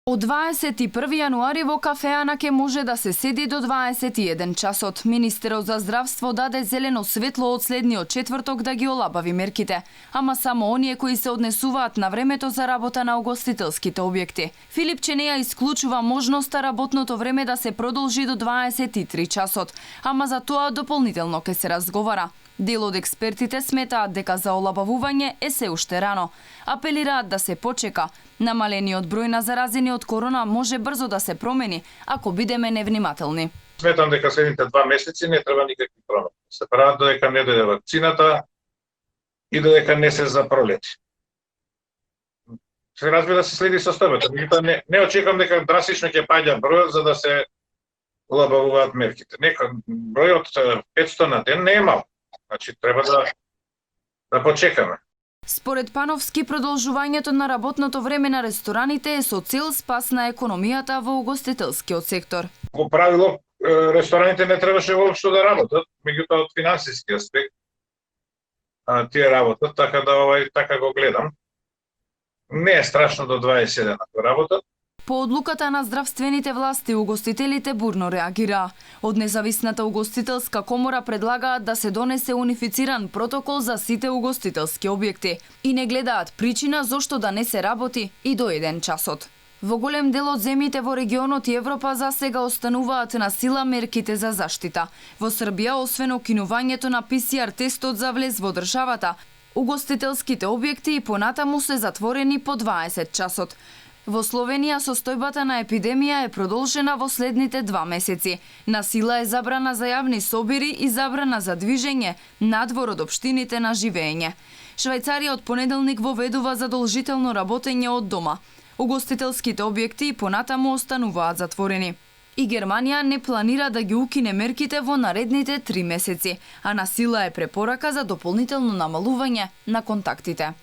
Од 21 јануари во кафеана ке може да се седи до 21 часот. Министерот за здравство даде зелено светло од следниот четврток да ги олабави мерките, ама само оние кои се однесуваат на времето за работа на угостителските објекти. Филип Ченеја исклучува можноста работното време да се продолжи до 23 часот, ама за тоа дополнително ке се разговара. Дел од експертите сметаат дека за олабавување е се уште рано. Апелираат да се почека. Намалениот број на заразени од корона може брзо да се промени ако бидеме невнимателни. Сметам дека следните 2 месеци не треба никакви промени. Се прават додека не дојде вакцината и додека не се за пролети. Се разбира да се следи состојбата, меѓутоа не очекувам дека драстично ќе паѓа бројот за да се олабавуваат мерките. Бројот 500 на ден не е мал. Значи треба да почекаме. Според Пановски, продолжувањето на работното време на рестораните е со цел спас на економијата во угостителскиот сектор. По правило, рестораните не требаше воопшто да работат, меѓутоа од финансиски аспект тие работат, така да така го гледам. Не е страшно до 27 ако работат. По одлуката на здравствените власти, угостителите бурно реагираа. Од независната угостителска комора предлагаат да се донесе унифициран протокол за сите угостителски објекти и не гледаат причина зошто да не се работи и до 1 часот. Во голем дел од земјите во регионот и Европа за сега остануваат на сила мерките за заштита. Во Србија, освен окинувањето на ПСР тестот за влез во државата, угостителските објекти и понатаму се затворени по 20 часот. Во Словенија состојбата на епидемија е продолжена во следните 2 месеци. На сила е забрана за јавни собири и забрана за движење надвор од општините на живење. Швајцарија од понеделник воведува задолжително работење од дома. Угостителските објекти и понатаму остануваат затворени. И Германија не планира да ги укине мерките во наредните 3 месеци, а на сила е препорака за дополнително намалување на контактите.